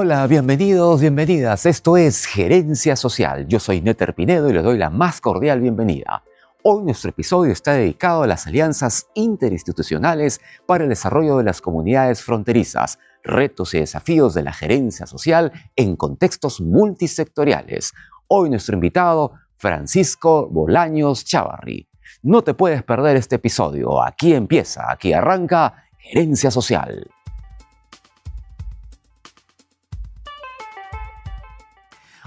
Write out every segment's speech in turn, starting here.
Hola, bienvenidos, bienvenidas. Esto es Gerencia Social. Yo soy Néter Pinedo y les doy la más cordial bienvenida. Hoy nuestro episodio está dedicado a las alianzas interinstitucionales para el desarrollo de las comunidades fronterizas, retos y desafíos de la gerencia social en contextos multisectoriales. Hoy nuestro invitado, Francisco Bolaños Chávarri. No te puedes perder este episodio. Aquí empieza, aquí arranca Gerencia Social.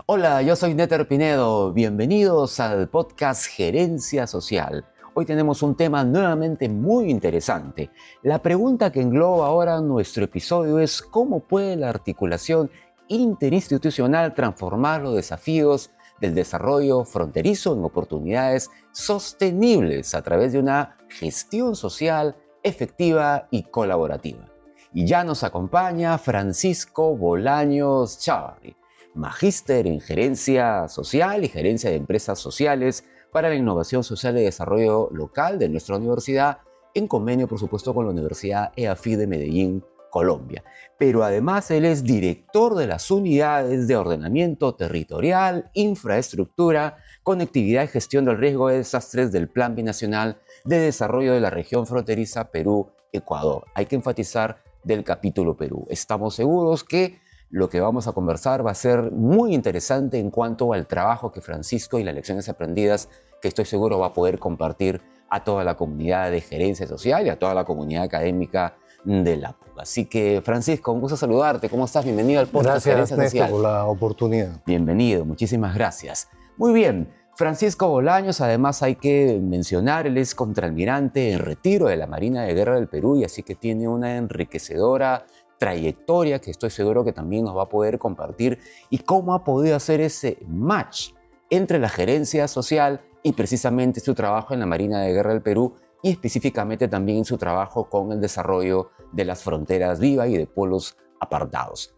Hola, yo soy Néter Pinedo. Bienvenidos al podcast Gerencia Social. Hoy tenemos un tema nuevamente muy interesante. La pregunta que engloba ahora nuestro episodio es ¿cómo puede la articulación interinstitucional transformar los desafíos del desarrollo fronterizo en oportunidades sostenibles a través de una gestión social efectiva y colaborativa? Y ya nos acompaña Francisco Bolaños Chávarri, magíster en Gerencia Social y Gerencia de Empresas Sociales para la Innovación Social y Desarrollo Local de nuestra universidad, en convenio, por supuesto, con la Universidad EAFIT de Medellín, Colombia. Pero además él es director de las unidades de ordenamiento territorial, infraestructura, conectividad y gestión del riesgo de desastres del Plan Binacional de Desarrollo de la Región Fronteriza Perú-Ecuador. Hay que enfatizar del capítulo Perú. Estamos seguros que lo que vamos a conversar va a ser muy interesante en cuanto al trabajo que Francisco y las lecciones aprendidas que estoy seguro va a poder compartir a toda la comunidad de gerencia social y a toda la comunidad académica de la PUC. Así que, Francisco, un gusto saludarte. ¿Cómo estás? Bienvenido al podcast Gerencia Social. Gracias, Néstor, por la oportunidad. Bienvenido, muchísimas gracias. Muy bien, Francisco Bolaños, además hay que mencionar, él es contraalmirante en retiro de la Marina de Guerra del Perú y así que tiene una enriquecedora trayectoria que estoy seguro que también nos va a poder compartir y cómo ha podido hacer ese match entre la gerencia social y precisamente su trabajo en la Marina de Guerra del Perú y específicamente también su trabajo con el desarrollo de las fronteras vivas y de pueblos apartados.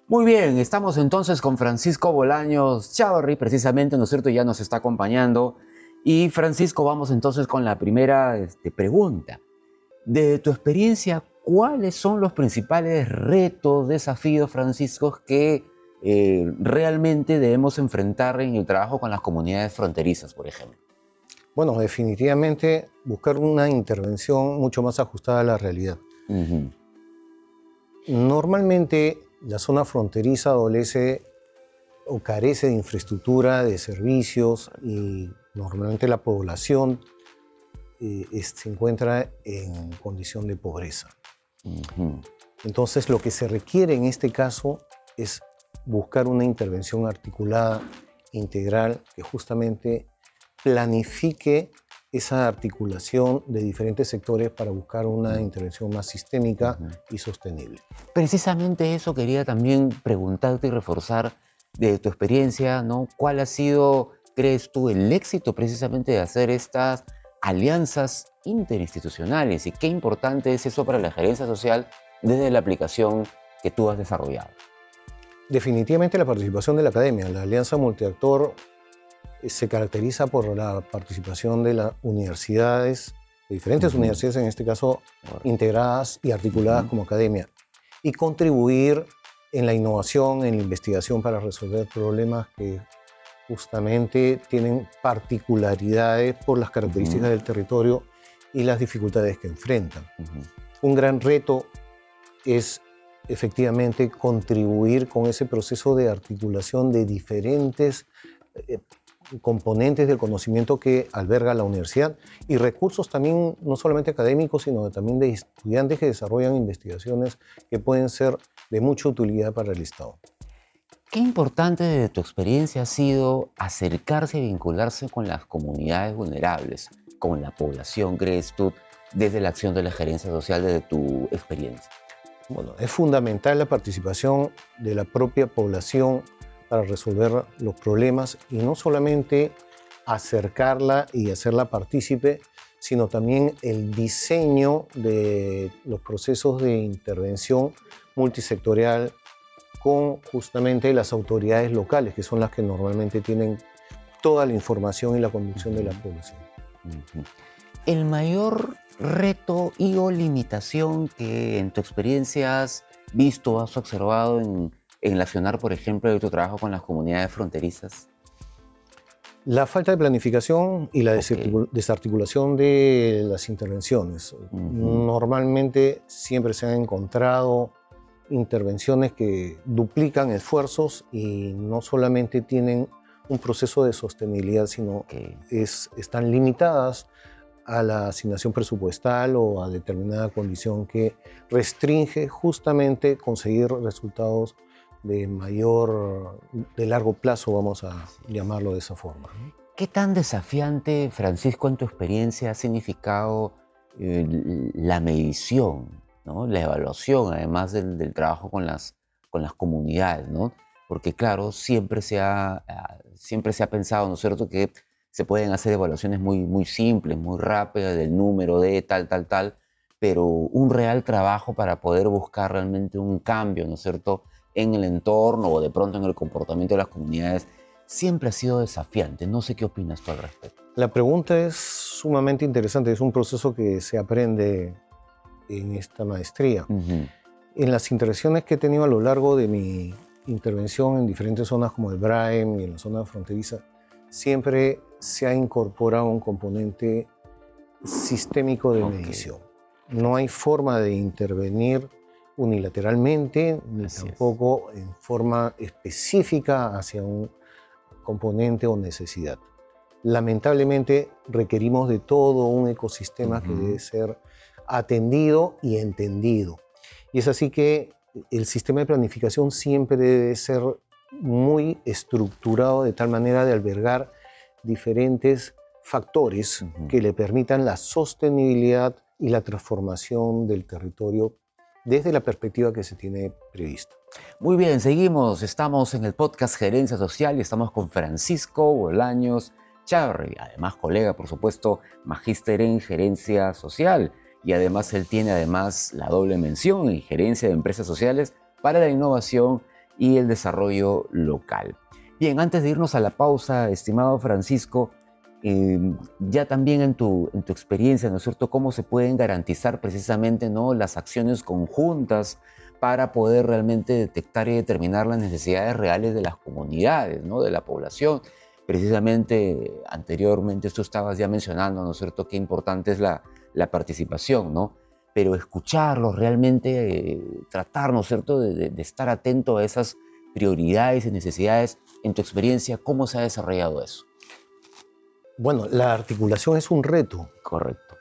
Muy bien, estamos entonces con Francisco Bolaños Chávarri, precisamente, ¿no es cierto? Ya nos está acompañando. Y Francisco, vamos entonces con la primera pregunta. De tu experiencia, ¿cuáles son los principales retos, desafíos, Francisco, que realmente debemos enfrentar en el trabajo con las comunidades fronterizas, por ejemplo? Bueno, definitivamente buscar una intervención mucho más ajustada a la realidad. Uh-huh. Normalmente la zona fronteriza adolece o carece de infraestructura, de servicios y normalmente la población se encuentra en condición de pobreza. Uh-huh. Entonces, lo que se requiere en este caso es buscar una intervención articulada, integral, que justamente planifique esa articulación de diferentes sectores para buscar una intervención más sistémica y sostenible. Precisamente eso quería también preguntarte y reforzar de tu experiencia, ¿no? ¿Cuál ha sido, crees tú, el éxito precisamente de hacer estas alianzas interinstitucionales y qué importante es eso para la gerencia social desde la aplicación que tú has desarrollado? Definitivamente la participación de la academia. La alianza multiactor se caracteriza por la participación de las universidades, de diferentes universidades en este caso, integradas y articuladas como academia, y contribuir en la innovación, en la investigación para resolver problemas que justamente tienen particularidades por las características del territorio y las dificultades que enfrentan. Un gran reto es efectivamente contribuir con ese proceso de articulación de diferentes componentes del conocimiento que alberga la universidad y recursos también, no solamente académicos, sino también de estudiantes que desarrollan investigaciones que pueden ser de mucha utilidad para el Estado. ¿Qué importante de tu experiencia ha sido acercarse y vincularse con las comunidades vulnerables, con la población, crees tú, desde la acción de la gerencia social, desde tu experiencia? Bueno, es fundamental la participación de la propia población para resolver los problemas y no solamente acercarla y hacerla partícipe, sino también el diseño de los procesos de intervención multisectorial con justamente las autoridades locales, que son las que normalmente tienen toda la información y la conducción de la población. El mayor reto y o limitación que en tu experiencia has visto, has observado en en el accionar, por ejemplo, de tu trabajo con las comunidades fronterizas? La falta de planificación y la desarticulación de las intervenciones. Normalmente siempre se han encontrado intervenciones que duplican esfuerzos y no solamente tienen un proceso de sostenibilidad, sino están limitadas a la asignación presupuestal o a determinada condición que restringe justamente conseguir resultados de largo plazo, vamos a llamarlo de esa forma. ¿Qué tan desafiante, Francisco, en tu experiencia ha significado la medición, ¿no? La evaluación, además del trabajo con las comunidades, ¿no? Porque claro, siempre se ha pensado, ¿no es cierto?, que se pueden hacer evaluaciones muy simples, muy rápidas, del número de tal, pero un real trabajo para poder buscar realmente un cambio, ¿no es cierto?, en el entorno o de pronto en el comportamiento de las comunidades, siempre ha sido desafiante. No sé qué opinas tú al respecto. La pregunta es sumamente interesante. Es un proceso que se aprende en esta maestría. En las intervenciones que he tenido a lo largo de mi intervención en diferentes zonas como el Braem y en la zona fronteriza, siempre se ha incorporado un componente sistémico de medición. No hay forma de intervenir unilateralmente, ni tampoco en forma específica hacia un componente o necesidad. Lamentablemente requerimos de todo un ecosistema que debe ser atendido y entendido. Y es así que el sistema de planificación siempre debe ser muy estructurado de tal manera de albergar diferentes factores que le permitan la sostenibilidad y la transformación del territorio desde la perspectiva que se tiene prevista. Muy bien, seguimos. Estamos en el podcast Gerencia Social y estamos con Francisco Bolaños Chávarri, además colega, por supuesto, magíster en Gerencia Social. Y además él tiene la doble mención en Gerencia de Empresas Sociales para la Innovación y el Desarrollo Local. Bien, antes de irnos a la pausa, estimado Francisco, ya también en tu experiencia, ¿no es cierto?, cómo se pueden garantizar precisamente, ¿no?, las acciones conjuntas para poder realmente detectar y determinar las necesidades reales de las comunidades, ¿no?, de la población. Precisamente, anteriormente tú estabas ya mencionando, ¿no es cierto?, qué importante es la participación, ¿no? Pero escucharlos realmente, tratar, ¿no es cierto?, de estar atento a esas prioridades y necesidades. En tu experiencia, ¿cómo se ha desarrollado eso? Bueno, la articulación es un reto. Correcto.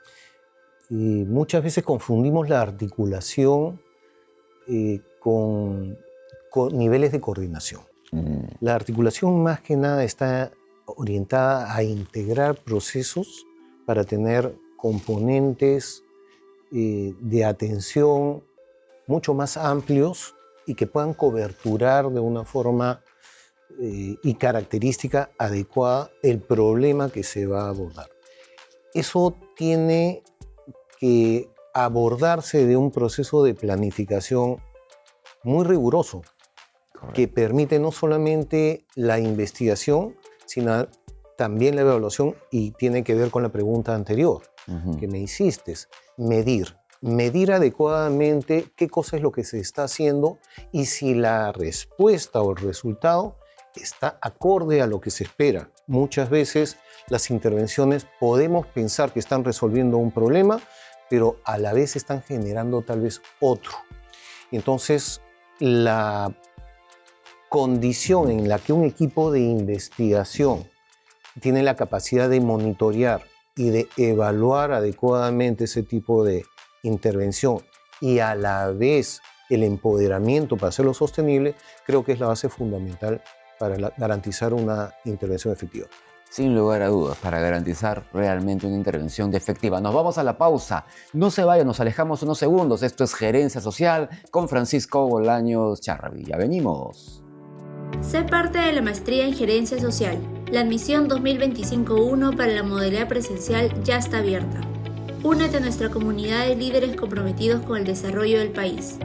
Y muchas veces confundimos la articulación con niveles de coordinación. La articulación más que nada está orientada a integrar procesos para tener componentes de atención mucho más amplios y que puedan coberturar de una forma y característica adecuada el problema que se va a abordar. Eso tiene que abordarse de un proceso de planificación muy riguroso, que permite no solamente la investigación, sino también la evaluación, y tiene que ver con la pregunta anterior que me hiciste, medir adecuadamente qué cosa es lo que se está haciendo y si la respuesta o el resultado está acorde a lo que se espera. Muchas veces las intervenciones podemos pensar que están resolviendo un problema, pero a la vez están generando tal vez otro. Entonces, la condición en la que un equipo de investigación tiene la capacidad de monitorear y de evaluar adecuadamente ese tipo de intervención y a la vez el empoderamiento para hacerlo sostenible, creo que es la base fundamental para garantizar una intervención efectiva. Sin lugar a dudas, para garantizar realmente una intervención efectiva. Nos vamos a la pausa. No se vayan, nos alejamos unos segundos. Esto es Gerencia Social con Francisco Bolaños Chávarri. Ya venimos. Sé parte de la maestría en Gerencia Social. La admisión 2025-1 para la modalidad presencial ya está abierta. Únete a nuestra comunidad de líderes comprometidos con el desarrollo del país.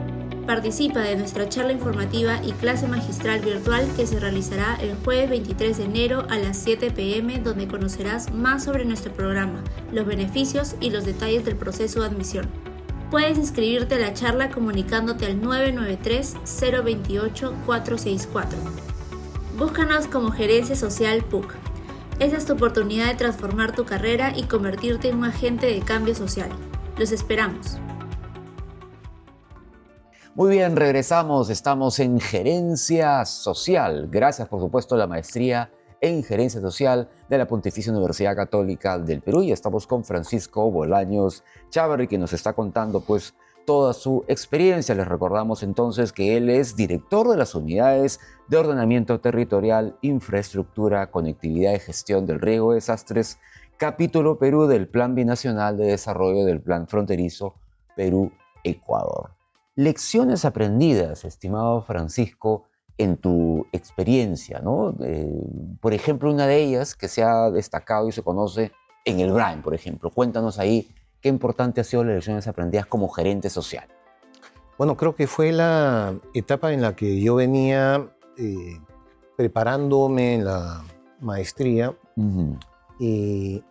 Participa de nuestra charla informativa y clase magistral virtual que se realizará el jueves 23 de enero a las 7 p.m, donde conocerás más sobre nuestro programa, los beneficios y los detalles del proceso de admisión. Puedes inscribirte a la charla comunicándote al 993-028-464. Búscanos como Gerencia Social PUC. Esta es tu oportunidad de transformar tu carrera y convertirte en un agente de cambio social. Los esperamos. Muy bien, regresamos. Estamos en Gerencia Social. Gracias, por supuesto, a la maestría en Gerencia Social de la Pontificia Universidad Católica del Perú. Y estamos con Francisco Bolaños Chávarri, que nos está contando pues toda su experiencia. Les recordamos entonces que él es director de las unidades de ordenamiento territorial, infraestructura, conectividad y gestión del riesgo de desastres, capítulo Perú del Plan Binacional de Desarrollo del Plan Fronterizo Perú-Ecuador. Lecciones aprendidas, estimado Francisco, en tu experiencia, ¿no? Por ejemplo, una de ellas que se ha destacado y se conoce en el BRAIN, por ejemplo. Cuéntanos ahí qué importante ha sido las lecciones aprendidas como gerente social. Bueno, creo que fue la etapa en la que yo venía preparándome en la maestría y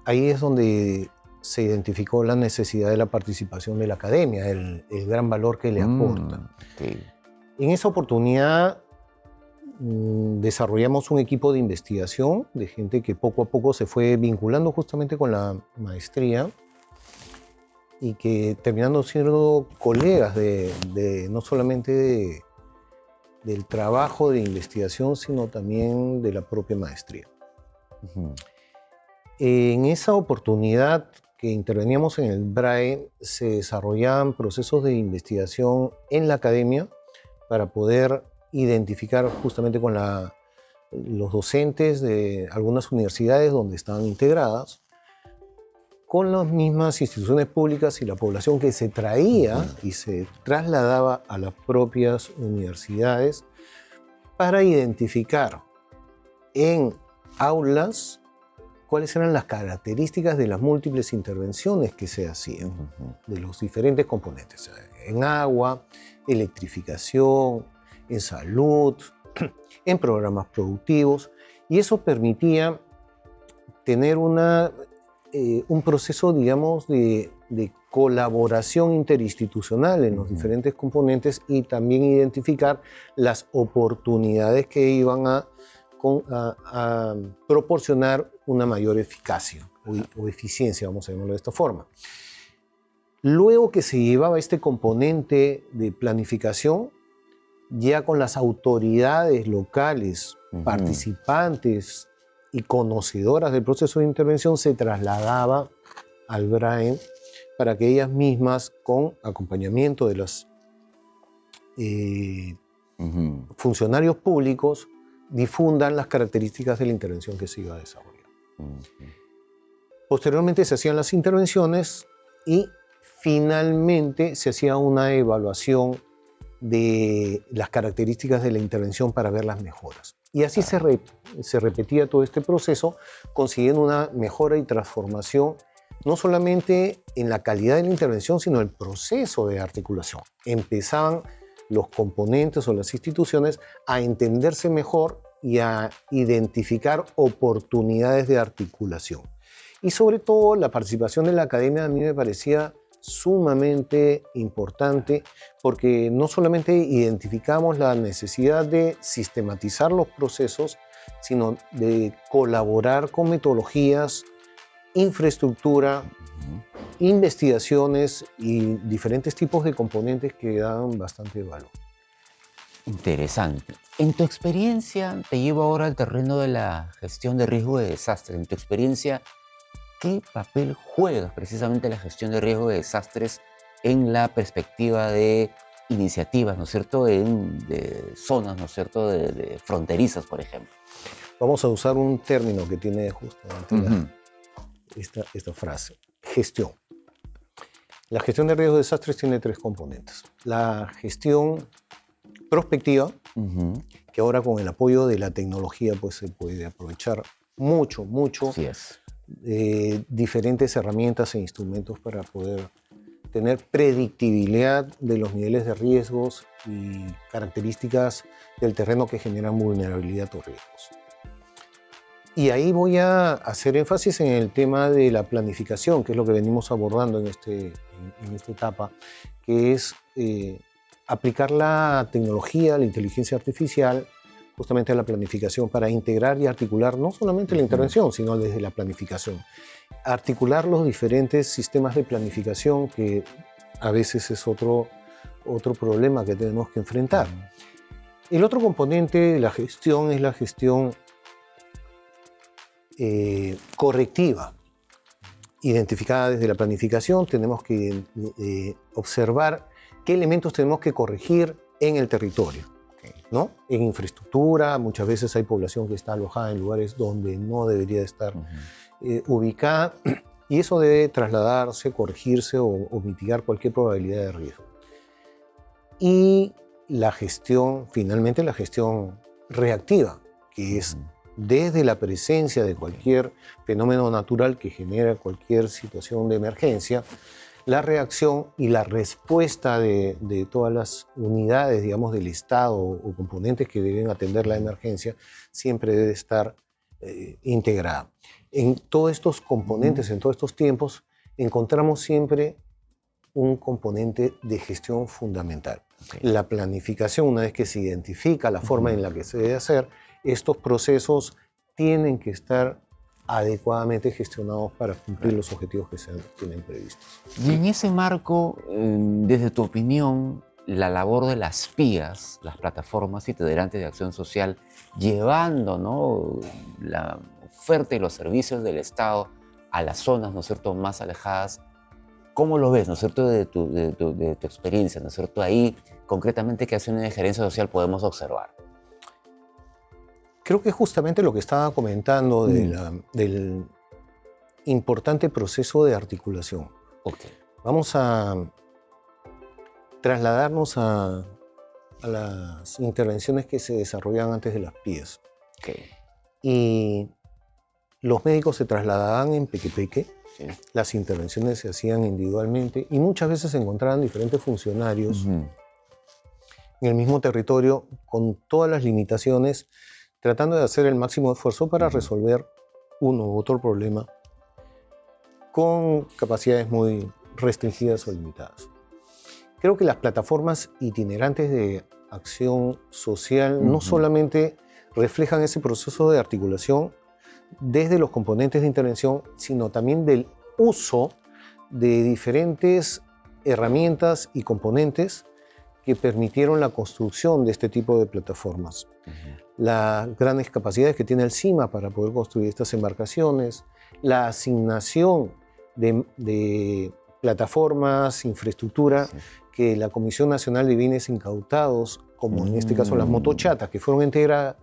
ahí es donde se identificó la necesidad de la participación de la academia, el gran valor que le aporta. Okay. En esa oportunidad desarrollamos un equipo de investigación de gente que poco a poco se fue vinculando justamente con la maestría y que terminando siendo colegas no solamente del trabajo de investigación, sino también de la propia maestría. En esa oportunidad que interveníamos en el BRAE, se desarrollaban procesos de investigación en la academia para poder identificar justamente con los docentes de algunas universidades donde estaban integradas, con las mismas instituciones públicas y la población que se traía y se trasladaba a las propias universidades para identificar en aulas cuáles eran las características de las múltiples intervenciones que se hacían, de los diferentes componentes, en agua, electrificación, en salud, en programas productivos, y eso permitía tener un proceso, digamos, de colaboración interinstitucional en los diferentes componentes y también identificar las oportunidades que iban a proporcionar una mayor eficacia o eficiencia, vamos a llamarlo de esta forma. Luego que se llevaba este componente de planificación, ya con las autoridades locales, participantes y conocedoras del proceso de intervención, se trasladaba al BRAEN para que ellas mismas, con acompañamiento de los funcionarios públicos, difundan las características de la intervención que se iba a desarrollar. Posteriormente se hacían las intervenciones y finalmente se hacía una evaluación de las características de la intervención para ver las mejoras. Y así se repetía todo este proceso, consiguiendo una mejora y transformación no solamente en la calidad de la intervención, sino en el proceso de articulación. Empezaban los componentes o las instituciones a entenderse mejor y a identificar oportunidades de articulación. Y sobre todo la participación de la academia a mí me parecía sumamente importante porque no solamente identificamos la necesidad de sistematizar los procesos, sino de colaborar con metodologías, infraestructura, investigaciones y diferentes tipos de componentes que dan bastante valor. Interesante. En tu experiencia, te llevo ahora al terreno de la gestión de riesgo de desastres. En tu experiencia, ¿qué papel juega precisamente la gestión de riesgo de desastres en la perspectiva de iniciativas, ¿no es cierto?, de zonas, ¿no es cierto?, de fronterizas, por ejemplo? Vamos a usar un término que tiene justamente esta frase: gestión. La gestión de riesgo de desastres tiene tres componentes. La gestión prospectiva, que ahora con el apoyo de la tecnología pues se puede aprovechar mucho. Así es. Diferentes herramientas e instrumentos para poder tener predictibilidad de los niveles de riesgos y características del terreno que generan vulnerabilidad o riesgos. Y ahí voy a hacer énfasis en el tema de la planificación, que es lo que venimos abordando en esta etapa, que es aplicar la tecnología, la inteligencia artificial, justamente a la planificación para integrar y articular no solamente la intervención, sino desde la planificación. Articular los diferentes sistemas de planificación, que a veces es otro problema que tenemos que enfrentar. El otro componente de la gestión es la gestión correctiva. Identificada desde la planificación, tenemos que observar qué elementos tenemos que corregir en el territorio, ¿no? En infraestructura, muchas veces hay población que está alojada en lugares donde no debería estar ubicada, y eso debe trasladarse, corregirse o mitigar cualquier probabilidad de riesgo. Y la gestión, finalmente la gestión reactiva, que es desde la presencia de cualquier fenómeno natural que genera cualquier situación de emergencia, la reacción y la respuesta de todas las unidades, digamos, del Estado o componentes que deben atender la emergencia, siempre debe estar integrada. En todos estos componentes, en todos estos tiempos, encontramos siempre un componente de gestión fundamental. La planificación, una vez que se identifica la forma en la que se debe hacer, estos procesos tienen que estar adecuadamente gestionados para cumplir los objetivos que se tienen previstos. Y en ese marco, desde tu opinión, la labor de las PIAs, las plataformas itinerantes de acción social, llevando, ¿no?, la oferta y los servicios del Estado a las zonas, ¿no es cierto?, más alejadas, ¿cómo lo ves, ¿no es cierto?, de tu experiencia, ¿no es cierto? Ahí, concretamente, ¿qué acciones de gerencia social podemos observar? Creo que justamente lo que estaba comentando del importante proceso de articulación. Vamos a trasladarnos a las intervenciones que se desarrollan antes de las PIAs. Y los médicos se trasladaban en peque-peque, las intervenciones se hacían individualmente y muchas veces se encontraban diferentes funcionarios en el mismo territorio con todas las limitaciones, tratando de hacer el máximo esfuerzo para resolver uno u otro problema con capacidades muy restringidas o limitadas. Creo que las plataformas itinerantes de acción social no solamente reflejan ese proceso de articulación desde los componentes de intervención, sino también del uso de diferentes herramientas y componentes que permitieron la construcción de este tipo de plataformas. Las grandes capacidades que tiene el CIMA para poder construir estas embarcaciones, la asignación de plataformas, infraestructura, que la Comisión Nacional de Bienes Incautados, como en este caso las motochatas, que fueron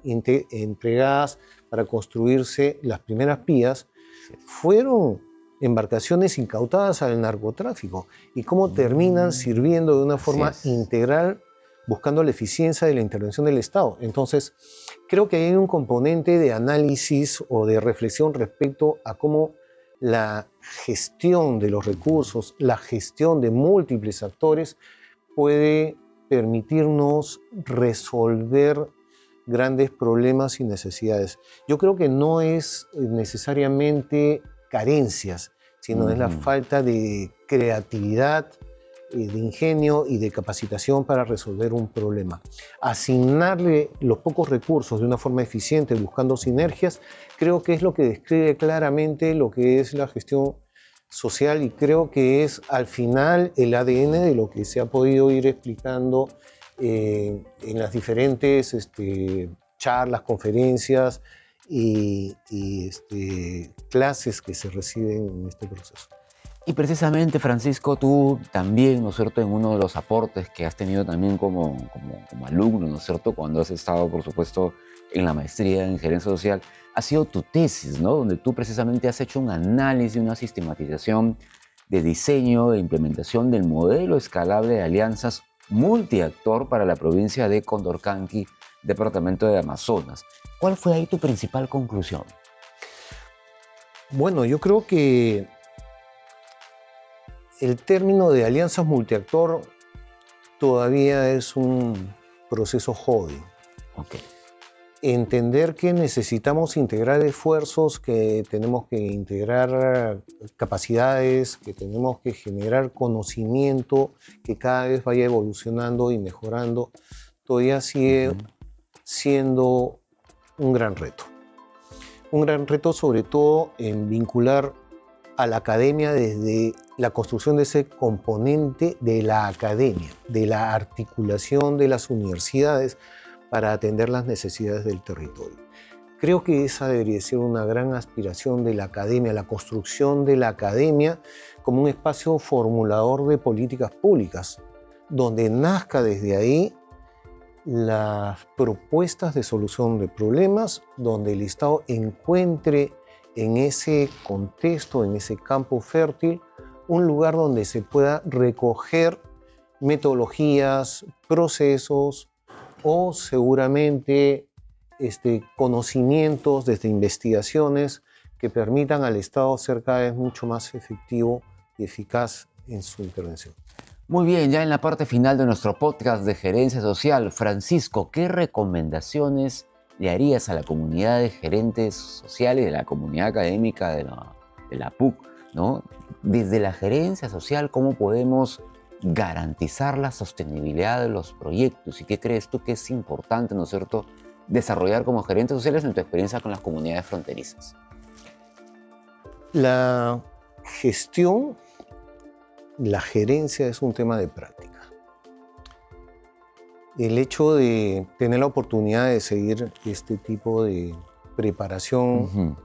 entregadas para construirse las primeras PIAs, fueron embarcaciones incautadas al narcotráfico, y cómo terminan sirviendo de una forma integral, buscando la eficiencia de la intervención del Estado. Entonces, creo que hay un componente de análisis o de reflexión respecto a cómo la gestión de los recursos, la gestión de múltiples actores puede permitirnos resolver grandes problemas y necesidades. Yo creo que no es necesariamente carencias, sino es la falta de creatividad, de ingenio y de capacitación para resolver un problema. Asignarle los pocos recursos de una forma eficiente, buscando sinergias, creo que es lo que describe claramente lo que es la gestión social, y creo que es al final el ADN de lo que se ha podido ir explicando en las diferentes charlas, conferencias y clases que se reciben en este proceso. Y precisamente, Francisco, tú también, ¿no es cierto?, en uno de los aportes que has tenido también como alumno, ¿no es cierto?, cuando has estado, por supuesto, en la maestría en gerencia social, ha sido tu tesis, ¿no?, donde tú precisamente has hecho un análisis, una sistematización de diseño e implementación del modelo escalable de alianzas multiactor para la provincia de Condorcanqui, departamento de Amazonas. ¿Cuál fue ahí tu principal conclusión? Bueno, yo creo que el término de alianzas multiactor todavía es un proceso joven. entender que necesitamos integrar esfuerzos, que tenemos que integrar capacidades, que tenemos que generar conocimiento que cada vez vaya evolucionando y mejorando, todavía sigue siendo un gran reto. Un gran reto sobre todo en vincular a la academia desde la construcción de ese componente de la academia, de la articulación de las universidades para atender las necesidades del territorio. Creo que esa debería ser una gran aspiración de la academia, la construcción de la academia como un espacio formulador de políticas públicas, donde nazca desde ahí las propuestas de solución de problemas, donde el Estado encuentre en ese contexto, en ese campo fértil, un lugar donde se pueda recoger metodologías, procesos o seguramente conocimientos desde investigaciones que permitan al Estado ser cada vez mucho más efectivo y eficaz en su intervención. Muy bien, ya en la parte final de nuestro podcast de Gerencia Social, Francisco, ¿qué recomendaciones le harías a la comunidad de gerentes sociales, de la comunidad académica de la PUC, ¿no? Desde la gerencia social, ¿cómo podemos garantizar la sostenibilidad de los proyectos? ¿Y qué crees tú que es importante, ¿no es cierto?, desarrollar como gerentes sociales en tu experiencia con las comunidades fronterizas? La gestión, la gerencia es un tema de práctica. El hecho de tener la oportunidad de seguir este tipo de preparación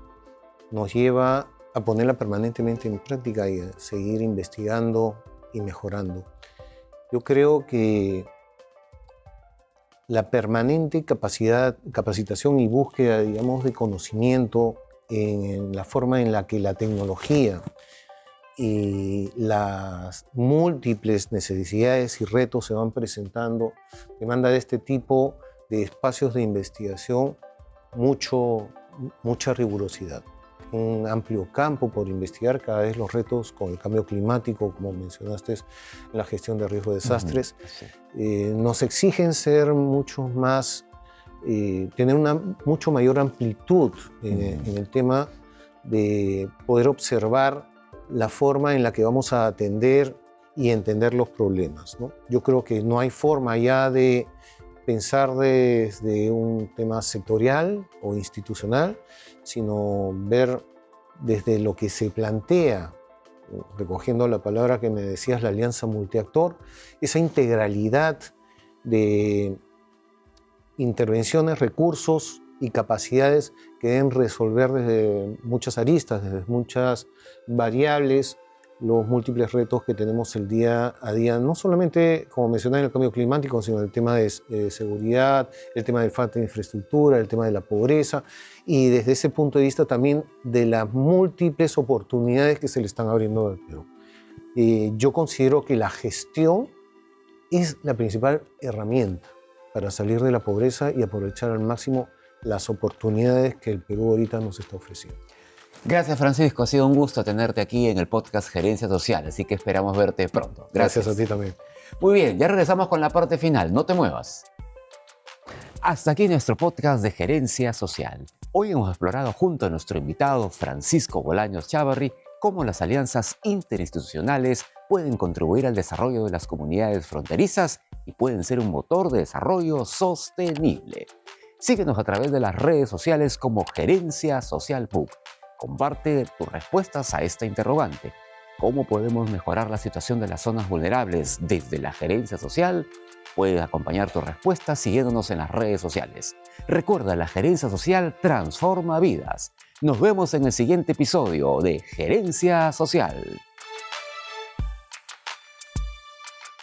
nos lleva a ponerla permanentemente en práctica y a seguir investigando y mejorando. Yo creo que la permanente capacitación y búsqueda, digamos, de conocimiento en la forma en la que la tecnología y las múltiples necesidades y retos se van presentando, demanda de este tipo de espacios de investigación mucha rigurosidad. Un amplio campo por investigar, cada vez los retos con el cambio climático, como mencionaste, en la gestión de riesgos de desastres, nos exigen ser mucho más, tener una mucho mayor amplitud en el tema de poder observar la forma en la que vamos a atender y entender los problemas, ¿no? Yo creo que no hay forma ya de pensar desde un tema sectorial o institucional, sino ver desde lo que se plantea, recogiendo la palabra que me decías, la alianza multiactor, esa integralidad de intervenciones, recursos y capacidades que deben resolver desde muchas aristas, desde muchas variables, los múltiples retos que tenemos el día a día, no solamente, como mencioné, en el cambio climático, sino el tema de seguridad, el tema de falta de infraestructura, el tema de la pobreza, y desde ese punto de vista también de las múltiples oportunidades que se le están abriendo al Perú. Yo considero que la gestión es la principal herramienta para salir de la pobreza y aprovechar al máximo las oportunidades que el Perú ahorita nos está ofreciendo. Gracias, Francisco. Ha sido un gusto tenerte aquí en el podcast Gerencia Social, así que esperamos verte pronto. Gracias a ti también. Muy bien, ya regresamos con la parte final. No te muevas. Hasta aquí nuestro podcast de Gerencia Social. Hoy hemos explorado junto a nuestro invitado Francisco Bolaños Chávarri cómo las alianzas interinstitucionales pueden contribuir al desarrollo de las comunidades fronterizas y pueden ser un motor de desarrollo sostenible. Síguenos a través de las redes sociales como Gerencia Social PUC. Comparte tus respuestas a esta interrogante. ¿Cómo podemos mejorar la situación de las zonas vulnerables desde la gerencia social? Puedes acompañar tu respuesta siguiéndonos en las redes sociales. Recuerda, la gerencia social transforma vidas. Nos vemos en el siguiente episodio de Gerencia Social.